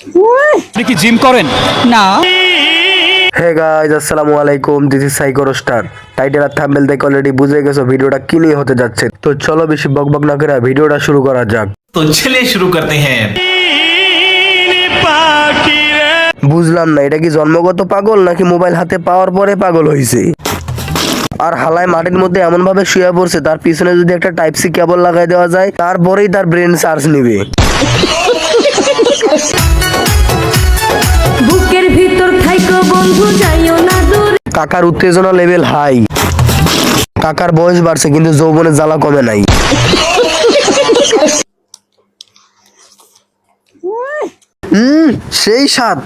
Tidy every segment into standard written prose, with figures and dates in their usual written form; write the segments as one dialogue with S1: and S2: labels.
S1: আপনি কি জিম করেন?
S2: না।
S3: হে গাইস, আসসালামু আলাইকুম, this is psycho roaster. Title আর থাম্বনেল দেখে অলরেডি বুঝে গেছো ভিডিওটা কি নিয়ে হতে যাচ্ছে। তো চলো বেশি বকবক না করে ভিডিওটা শুরু করা যাক।
S4: तो चलिए शुरू करते हैं।
S3: বুঝলাম না, এটা কি জন্মগত পাগল নাকি মোবাইল হাতে পাওয়ার পরে পাগল হয়েছে? আর হালায় মাটির মধ্যে এমন ভাবে শুয়ে পড়ছে, তার পিছনে যদি একটা টাইপ সি কেবল লাগাই দেওয়া যায় তারপরেই তার ব্রেন চার্জ নিবে।
S5: বুকের ভিতর থাইকো বন্ধু যাইও না দূর।
S3: কাকার উত্তেজনা লেভেল হাই। কাকার বয়স বাড়ছে কিন্তু যৌবনের জ্বালা কমে নাই। সেই স্বাদ।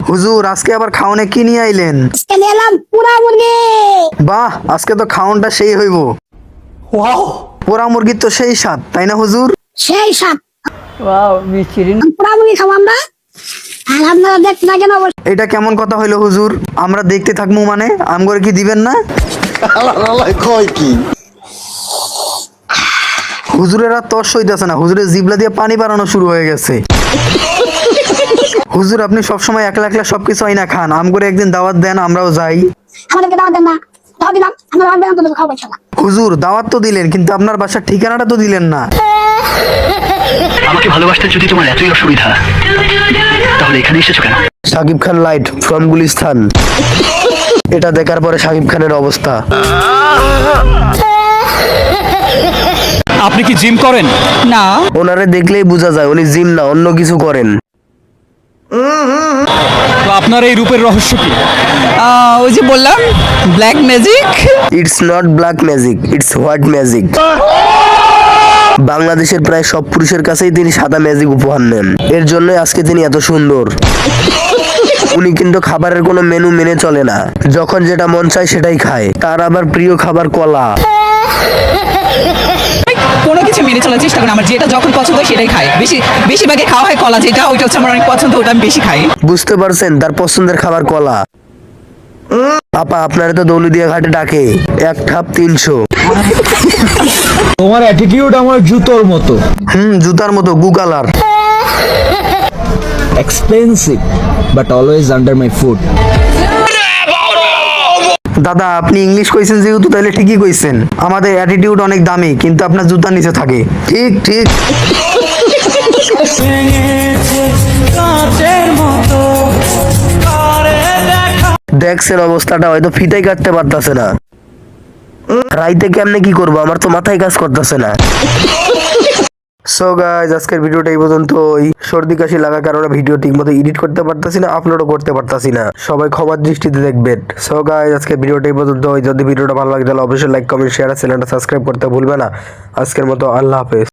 S3: হুজুর, আজকে আবার খাওনে কি নিয়ে আইলেন?
S6: আজকে নিয়ে এলাম পুরা মুরগি।
S3: বাহ, আজকে তো খাওনটা সেই হইব। পোড়া মুরগির তো সেই স্বাদ, তাই না হুজুর?
S6: সেই সাত
S2: ওয়াও, মিষ্টি।
S6: পুরা মুরগি খাবো আমরা। আর আপনারা দেখতে থাকেন অবশ্যই।
S3: এটা কেমন কথা হইলো হুজুর? আমরা দেখতে থাকবো মানে আমগরে কি দিবেন না? হুজুরের আর তর্স হইতেছে না, হুজুরের জিবলা দিয়ে পানি বাড়ানো শুরু হয়ে গেছে। হুজুর, আপনি সবসময় একলা একলা সবকিছু আইনা খান, আমগরে একদিন দাওয়াত দেন, আমরাও যাই।
S6: আমাদেরকে দাওয়াত দেন না, দাওয়াত দিলাম আমরা রান্না করে খাবো ইনশাআল্লাহ।
S3: হুজুর, দাওয়াত তো দিলেন কিন্তু আপনার বাসার ঠিকানাটা তো দিলেন না।
S7: আমাকে ভালোবাসতে যদি তোমার এতই অসুবিধা, তাহলে এখানে এসেছো কেন?
S3: Shakib Khan light from Gulistan. এটা দেখার পরে শাকিব খানের অবস্থা।
S1: আপনি কি জিম করেন?
S2: না।
S3: ওনারে দেখলেই বোঝা যায় উনি জিম না অন্য কিছু করেন।
S1: তো আপনার এই রূপের রহস্য কি?
S2: ওই যে বললাম, black magic.
S3: It's not black magic, it's white magic. বাংলাদেশের প্রায় সব পুরুষের কাছেই তিনি সাদা ম্যাজিক উপহার নেন, এর জন্যই আজকে তিনি এত সুন্দর। উনি কিন্তু খাবারের কোনো মেনু মেনে চলে না, যখন যেটা মন চায় সেটাই খায়। তার আবার প্রিয় খাবার কলা।
S2: কোনো কিছু মেনে চলার চেষ্টা করি, আমার যেটা যখন পছন্দ হয় সেটাই খাই। বেশিরভাগে খাওয়া হয় কলা, যেটা ওইটা হচ্ছে আমার অনেক পছন্দ, ওটা আমি বেশি খাই।
S3: বুঝতে পারছেন, তার পছন্দের খাবার কলা। আপা, আপনারা তো দৌলদিয়া ঘাটে ডাকে 1 ঠাপ 300।
S8: তোমার অ্যাটিটিউড আমার জুতোর মতো,
S3: জুতার মতো গু colour.
S8: Expensive but always under my foot.
S3: দাদা, আপনি ইংলিশ কইছেন যেহেতু তাহলে ঠিকই কইছেন। আমাদের অ্যাটিটিউড অনেক দামি কিন্তু আপনার জুতার নিচে থাকে। ঠিক ঠিক। দেখছেন অবস্থাটা, হয়তো ফিতাই কাটতে পারতাছে না। রাইতে কেমনে কি করবো, আমার তো মাথায় কাজ করতেছে না। সো গাইস, আজকের ভিডিওটা এই পর্যন্তই। সর্দি কাশি লাগার কারণে ভিডিও ঠিকমতো এডিট করতে পারতাছি না, আপলোডও করতে পারতাছি না। সবাই ক্ষমার দৃষ্টিতে দেখবেন। সো গাইস, আজকের ভিডিওটা এই পর্যন্তই। যদি ভিডিওটা ভালো লাগে তাহলে অবশ্যই লাইক, কমেন্ট, শেয়ার আর চ্যানেলটা সাবস্ক্রাইব করতে ভুলবে না। আজকের মতো আল্লাহ হাফেজ।